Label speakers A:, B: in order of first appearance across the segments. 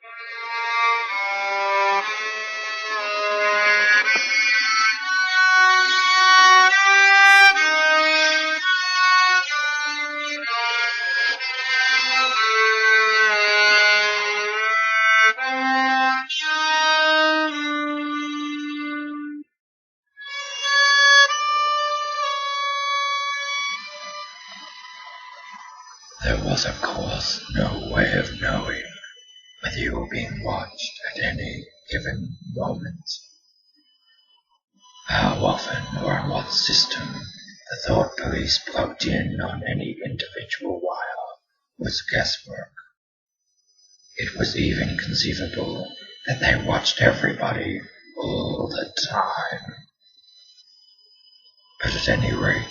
A: There was, of course, no way of knowing whether you were being watched at any given moment. How often or in what system the thought police plugged in on any individual wire was guesswork. It was even conceivable that they watched everybody all the time. But at any rate,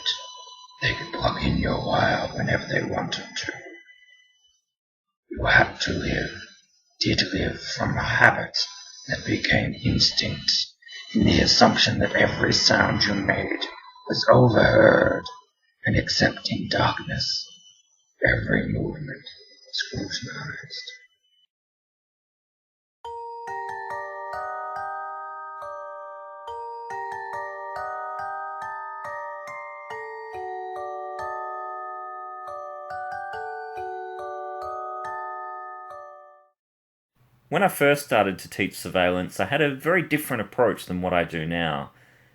A: they could plug in your wire whenever they wanted to. You had to live, did live from a habit that became instinct, in the assumption that every sound you made was overheard, and except in darkness, every movement scrutinized.
B: When I first started to teach surveillance, I had a very different approach than what I do now.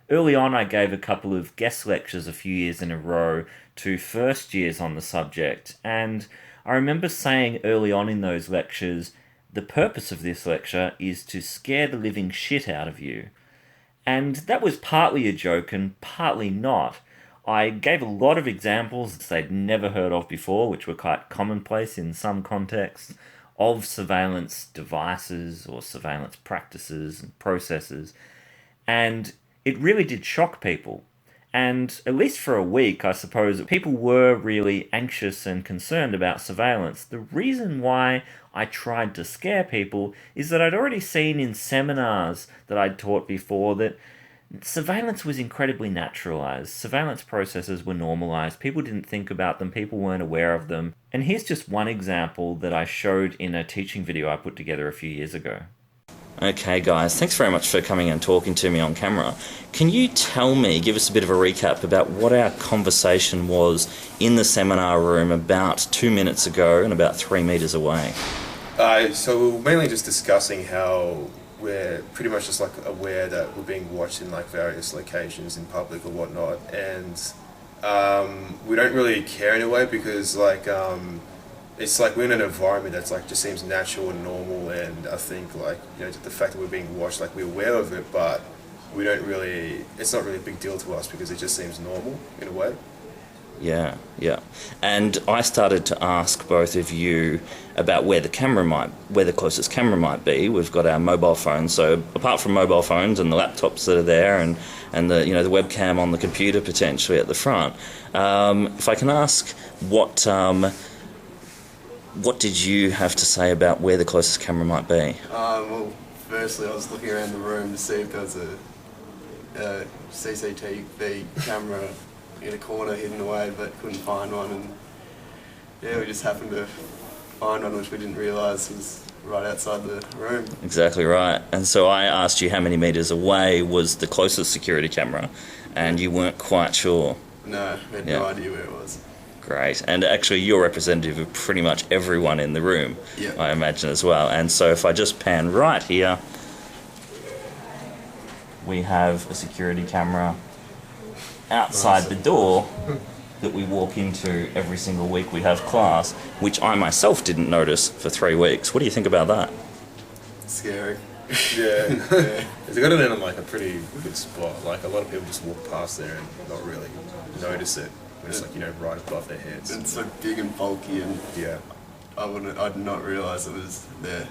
B: Early on, I gave a couple of guest lectures a few years in a row to first years on the subject, and I remember saying early on in those lectures, the purpose of this lecture is to scare the living shit out of you. And that was partly a joke and partly not. I gave a lot of examples they'd never heard of before, which were quite commonplace in some contexts, of surveillance devices or surveillance practices and processes, and it really did shock people. And at least for a week, I suppose, people were really anxious and concerned about surveillance. The reason why I tried to scare people is that I'd already seen in seminars that I'd taught before that surveillance was incredibly naturalized. Surveillance processes were normalized. People didn't think about them. People weren't aware of them. And here's just one example that I showed in a teaching video I put together a few years ago. Okay guys, thanks very much for coming and talking to me on camera. Can you give us a bit of a recap about what our conversation was in the seminar room about 2 minutes ago and about 3 meters away?
C: So we're mainly just discussing how we're pretty much just like aware that we're being watched in like various locations in public or whatnot, and we don't really care in a way because like it's like we're in an environment that's like just seems natural and normal, and I think like, you know, the fact that we're being watched, like we're aware of it, but we don't really, it's not really a big deal to us because it just seems normal in a way.
B: Yeah. And I started to ask both of you about where the closest camera might be. We've got our mobile phones, so apart from mobile phones and the laptops that are there, and the the webcam on the computer potentially at the front. If I can ask, what did you have to say about where the closest camera might be?
D: Well, firstly, I was looking around the room to see if there was a CCTV camera in a corner hidden away, but couldn't find one, and yeah, we just happened to find one which we didn't realise was right outside the room.
B: Exactly right. And so I asked you how many metres away was the closest security camera, and you weren't quite sure.
D: No, we had no idea where it was.
B: Great. And actually you're representative of pretty much everyone in the room, I imagine, as well. And so if I just pan right here, we have a security camera outside the door that we walk into every single week we have class, which I myself didn't notice for 3 weeks. What do you think about that?
D: Scary.
C: Yeah. They got it in like a pretty good spot. Like a lot of people just walk past there and not really notice it. It's like, right above their heads.
D: It's so big and bulky, and
C: yeah,
D: I'd not realise it was there.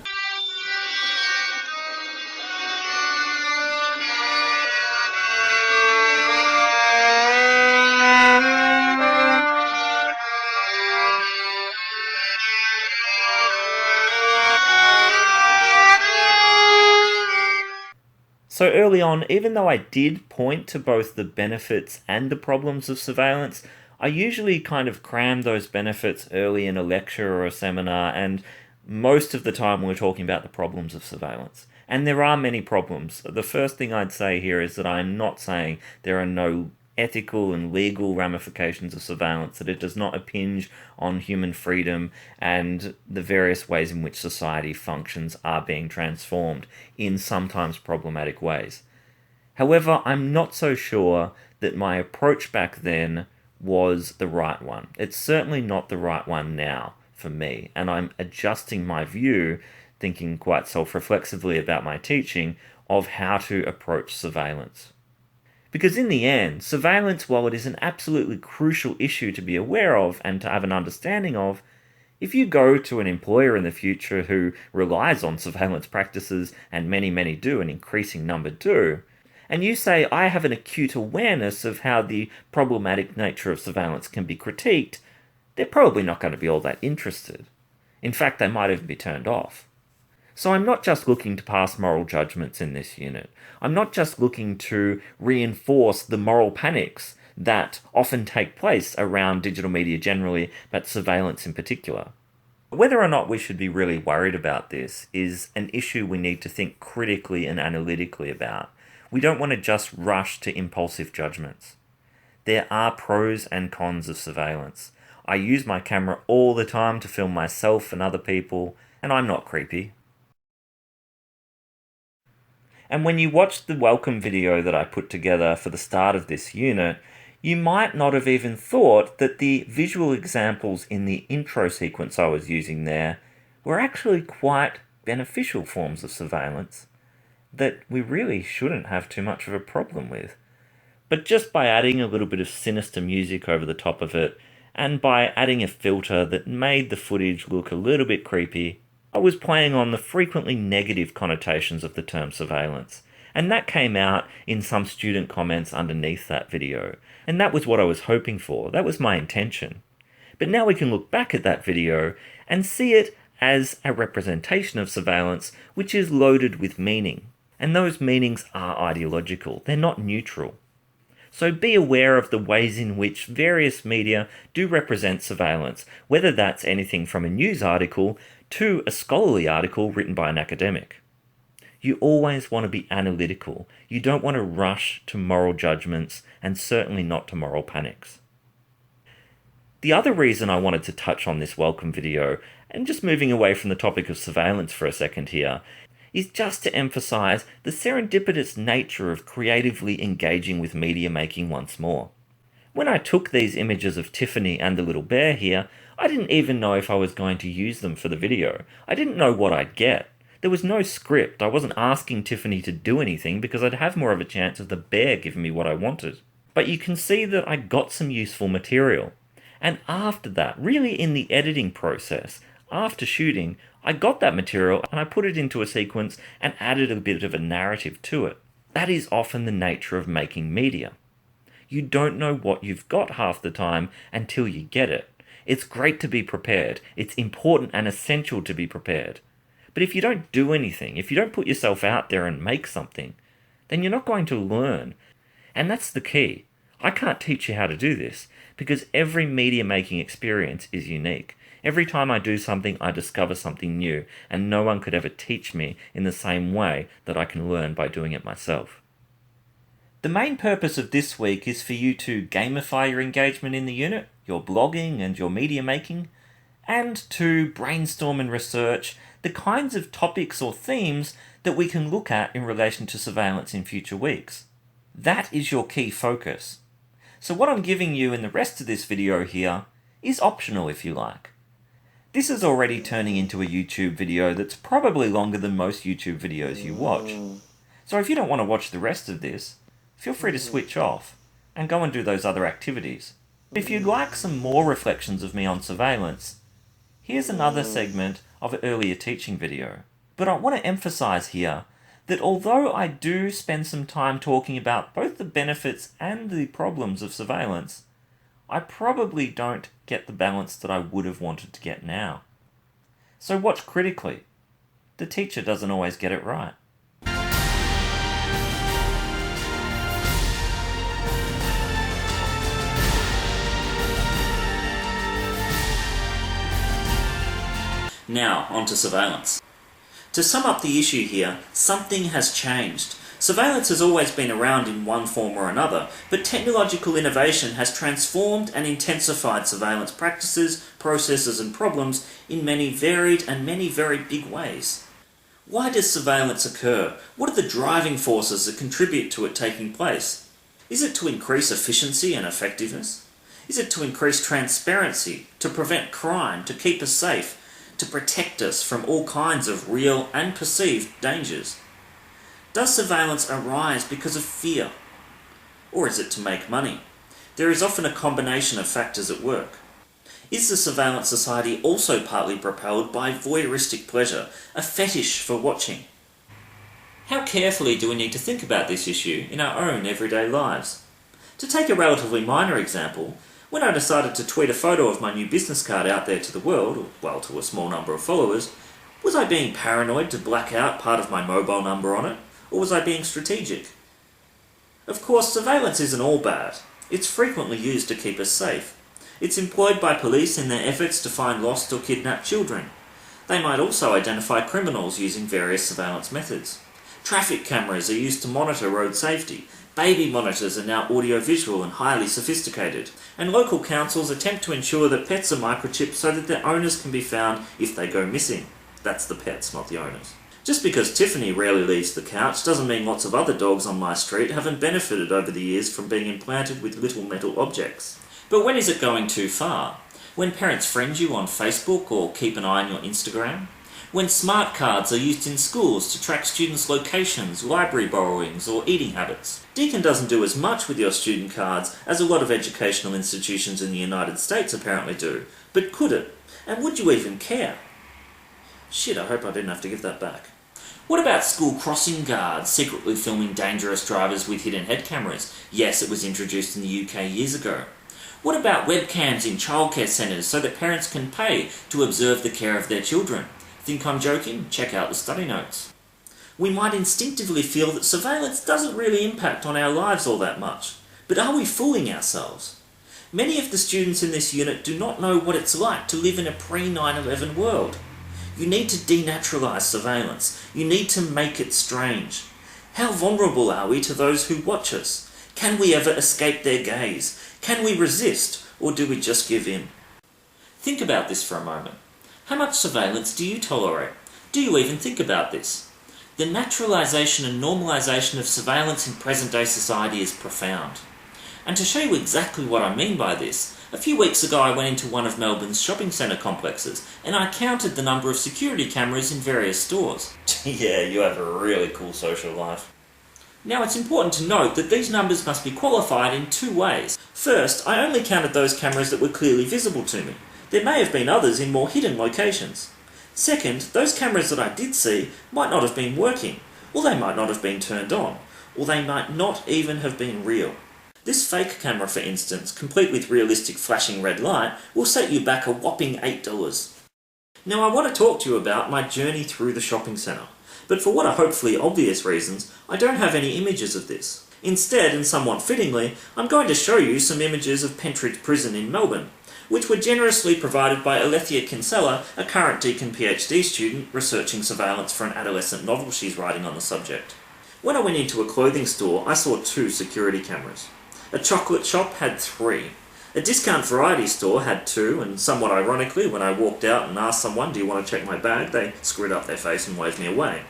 B: So early on, even though I did point to both the benefits and the problems of surveillance, I usually kind of cram those benefits early in a lecture or a seminar, and most of the time we're talking about the problems of surveillance. And there are many problems. The first thing I'd say here is that I'm not saying there are no ethical and legal ramifications of surveillance, that it does not impinge on human freedom and the various ways in which society functions are being transformed in sometimes problematic ways. However, I'm not so sure that my approach back then was the right one. It's certainly not the right one now for me, and I'm adjusting my view, thinking quite self-reflexively about my teaching, of how to approach surveillance. Because in the end, surveillance, while it is an absolutely crucial issue to be aware of and to have an understanding of, if you go to an employer in the future who relies on surveillance practices, and many do, an increasing number do, and you say, I have an acute awareness of how the problematic nature of surveillance can be critiqued, they're probably not going to be all that interested. In fact, they might even be turned off. So I'm not just looking to pass moral judgments in this unit. I'm not just looking to reinforce the moral panics that often take place around digital media generally, but surveillance in particular. Whether or not we should be really worried about this is an issue we need to think critically and analytically about. We don't want to just rush to impulsive judgments. There are pros and cons of surveillance. I use my camera all the time to film myself and other people, and I'm not creepy. And when you watch the welcome video that I put together for the start of this unit, you might not have even thought that the visual examples in the intro sequence I was using there were actually quite beneficial forms of surveillance that we really shouldn't have too much of a problem with. But just by adding a little bit of sinister music over the top of it, and by adding a filter that made the footage look a little bit creepy, I was playing on the frequently negative connotations of the term surveillance, and that came out in some student comments underneath that video, and that was what I was hoping for. That was my intention. But now we can look back at that video and see it as a representation of surveillance which is loaded with meaning, and those meanings are ideological. They're not neutral. So be aware of the ways in which various media do represent surveillance, whether that's anything from a news article to a scholarly article written by an academic. You always want to be analytical. You don't want to rush to moral judgments, and certainly not to moral panics. The other reason I wanted to touch on this welcome video, and just moving away from the topic of surveillance for a second here, is just to emphasize the serendipitous nature of creatively engaging with media making once more. When I took these images of Tiffany and the little bear here, I didn't even know if I was going to use them for the video. I didn't know what I'd get. There was no script. I wasn't asking Tiffany to do anything because I'd have more of a chance of the bear giving me what I wanted. But you can see that I got some useful material. And after that, really in the editing process, after shooting, I got that material and I put it into a sequence and added a bit of a narrative to it. That is often the nature of making media. You don't know what you've got half the time until you get it. It's great to be prepared. It's important and essential to be prepared. But if you don't do anything, if you don't put yourself out there and make something, then you're not going to learn. And that's the key. I can't teach you how to do this because every media making experience is unique. Every time I do something, I discover something new, and no one could ever teach me in the same way that I can learn by doing it myself. The main purpose of this week is for you to gamify your engagement in the unit, your blogging and your media making, and to brainstorm and research the kinds of topics or themes that we can look at in relation to surveillance in future weeks. That is your key focus. So what I'm giving you in the rest of this video here is optional if you like. This is already turning into a YouTube video that's probably longer than most YouTube videos you watch. So if you don't want to watch the rest of this, feel free to switch off and go and do those other activities. If you'd like some more reflections of me on surveillance, here's another segment of an earlier teaching video. But I want to emphasize here that although I do spend some time talking about both the benefits and the problems of surveillance, I probably don't get the balance that I would have wanted to get now. So watch critically. The teacher doesn't always get it right. Now, on to surveillance. To sum up the issue here, something has changed. Surveillance has always been around in one form or another, but technological innovation has transformed and intensified surveillance practices, processes and problems in many varied and many very big ways. Why does surveillance occur? What are the driving forces that contribute to it taking place? Is it to increase efficiency and effectiveness? Is it to increase transparency, to prevent crime, to keep us safe, to protect us from all kinds of real and perceived dangers? Does surveillance arise because of fear? Or is it to make money? There is often a combination of factors at work. Is the surveillance society also partly propelled by voyeuristic pleasure, a fetish for watching? How carefully do we need to think about this issue in our own everyday lives? To take a relatively minor example, when I decided to tweet a photo of my new business card out there to the world, or well, to a small number of followers, was I being paranoid to black out part of my mobile number on it, or was I being strategic? Of course, surveillance isn't all bad. It's frequently used to keep us safe. It's employed by police in their efforts to find lost or kidnapped children. They might also identify criminals using various surveillance methods. Traffic cameras are used to monitor road safety. Baby monitors are now audiovisual and highly sophisticated. And local councils attempt to ensure that pets are microchipped so that their owners can be found if they go missing. That's the pets, not the owners. Just because Tiffany rarely leaves the couch doesn't mean lots of other dogs on my street haven't benefited over the years from being implanted with little metal objects. But when is it going too far? When parents friend you on Facebook or keep an eye on your Instagram? When smart cards are used in schools to track students' locations, library borrowings, or eating habits? Deakin doesn't do as much with your student cards as a lot of educational institutions in the United States apparently do, but could it? And would you even care? Shit, I hope I didn't have to give that back. What about school crossing guards secretly filming dangerous drivers with hidden head cameras? Yes, it was introduced in the UK years ago. What about webcams in childcare centres so that parents can pay to observe the care of their children? Think I'm joking? Check out the study notes. We might instinctively feel that surveillance doesn't really impact on our lives all that much. But are we fooling ourselves? Many of the students in this unit do not know what it's like to live in a pre-9/11 world. You need to denaturalise surveillance. You need to make it strange. How vulnerable are we to those who watch us? Can we ever escape their gaze? Can we resist, or do we just give in? Think about this for a moment. How much surveillance do you tolerate? Do you even think about this? The naturalisation and normalisation of surveillance in present-day society is profound. And to show you exactly what I mean by this, a few weeks ago I went into one of Melbourne's shopping centre complexes and I counted the number of security cameras in various stores. Yeah, you have a really cool social life. Now it's important to note that these numbers must be qualified in two ways. First, I only counted those cameras that were clearly visible to me. There may have been others in more hidden locations. Second, those cameras that I did see might not have been working, or they might not have been turned on, or they might not even have been real. This fake camera, for instance, complete with realistic flashing red light, will set you back a whopping $8. Now I want to talk to you about my journey through the shopping centre, but for what are hopefully obvious reasons, I don't have any images of this. Instead, and somewhat fittingly, I'm going to show you some images of Pentridge Prison in Melbourne, which were generously provided by Alethea Kinsella, a current Deakin PhD student researching surveillance for an adolescent novel she's writing on the subject. When I went into a clothing store, I saw 2 security cameras. A chocolate shop had 3. A discount variety store had 2, and somewhat ironically, when I walked out and asked someone, "Do you want to check my bag?" they screwed up their face and waved me away.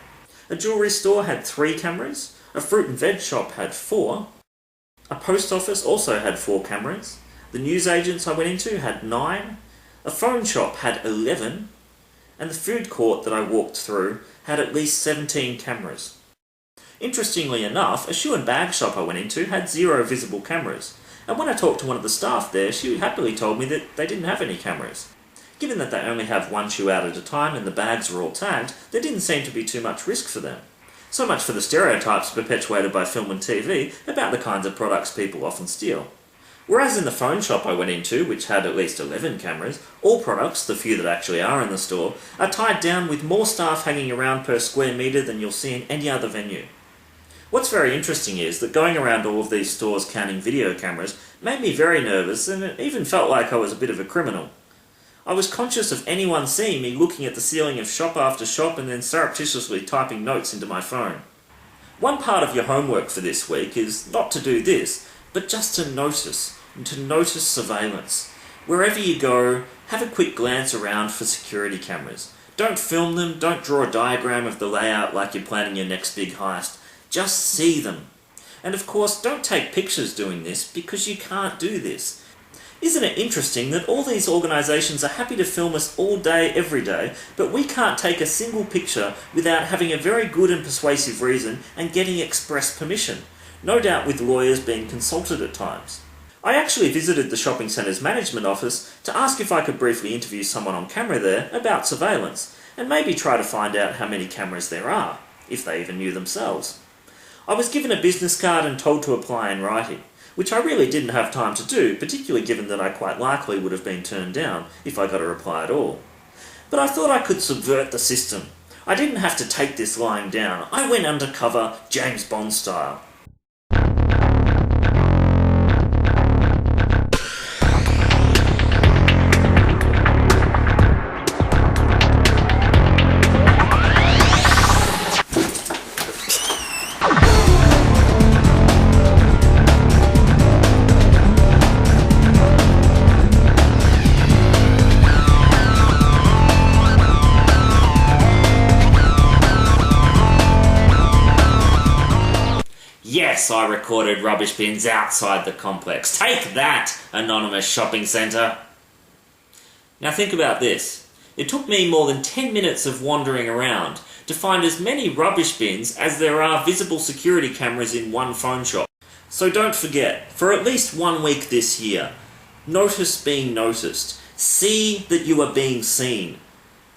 B: A jewellery store had 3 cameras. A fruit and veg shop had 4. A post office also had 4 cameras. The newsagents I went into had 9. A phone shop had 11. And the food court that I walked through had at least 17 cameras. Interestingly enough, a shoe and bag shop I went into had 0 visible cameras, and when I talked to one of the staff there, she happily told me that they didn't have any cameras. Given that they only have one shoe out at a time and the bags are all tagged, there didn't seem to be too much risk for them. So much for the stereotypes perpetuated by film and TV about the kinds of products people often steal. Whereas in the phone shop I went into, which had at least 11 cameras, all products, the few that actually are in the store, are tied down with more staff hanging around per square metre than you'll see in any other venue. What's very interesting is that going around all of these stores counting video cameras made me very nervous, and it even felt like I was a bit of a criminal. I was conscious of anyone seeing me looking at the ceiling of shop after shop and then surreptitiously typing notes into my phone. One part of your homework for this week is not to do this, but just to notice, and to notice surveillance. Wherever you go, have a quick glance around for security cameras. Don't film them, don't draw a diagram of the layout like you're planning your next big heist. Just see them. And of course, don't take pictures doing this, because you can't do this. Isn't it interesting that all these organisations are happy to film us all day, every day, but we can't take a single picture without having a very good and persuasive reason and getting express permission, no doubt with lawyers being consulted at times. I actually visited the shopping centre's management office to ask if I could briefly interview someone on camera there about surveillance, and maybe try to find out how many cameras there are, if they even knew themselves. I was given a business card and told to apply in writing, which I really didn't have time to do, particularly given that I quite likely would have been turned down if I got a reply at all. But I thought I could subvert the system. I didn't have to take this lying down. I went undercover, James Bond style. Yes, I recorded rubbish bins outside the complex. Take that, anonymous shopping centre! Now think about this. It took me more than 10 minutes of wandering around to find as many rubbish bins as there are visible security cameras in one phone shop. So don't forget, for at least 1 week this year, notice being noticed. See that you are being seen.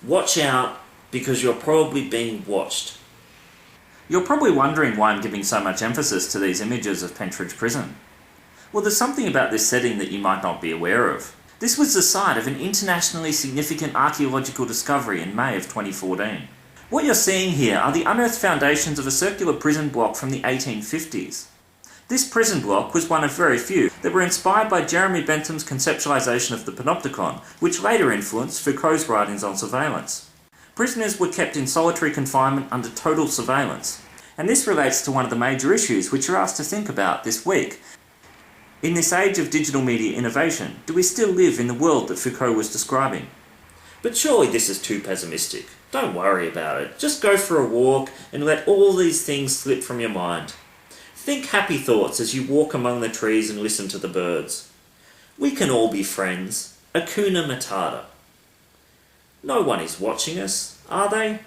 B: Watch out, because you're probably being watched. You're probably wondering why I'm giving so much emphasis to these images of Pentridge Prison. Well, there's something about this setting that you might not be aware of. This was the site of an internationally significant archaeological discovery in May of 2014. What you're seeing here are the unearthed foundations of a circular prison block from the 1850s. This prison block was one of very few that were inspired by Jeremy Bentham's conceptualization of the panopticon, which later influenced Foucault's writings on surveillance. Prisoners were kept in solitary confinement under total surveillance, and this relates to one of the major issues which you're asked to think about this week. In this age of digital media innovation, do we still live in the world that Foucault was describing? But surely this is too pessimistic. Don't worry about it. Just go for a walk and let all these things slip from your mind. Think happy thoughts as you walk among the trees and listen to the birds. We can all be friends. Hakuna Matata. No one is watching us, are they?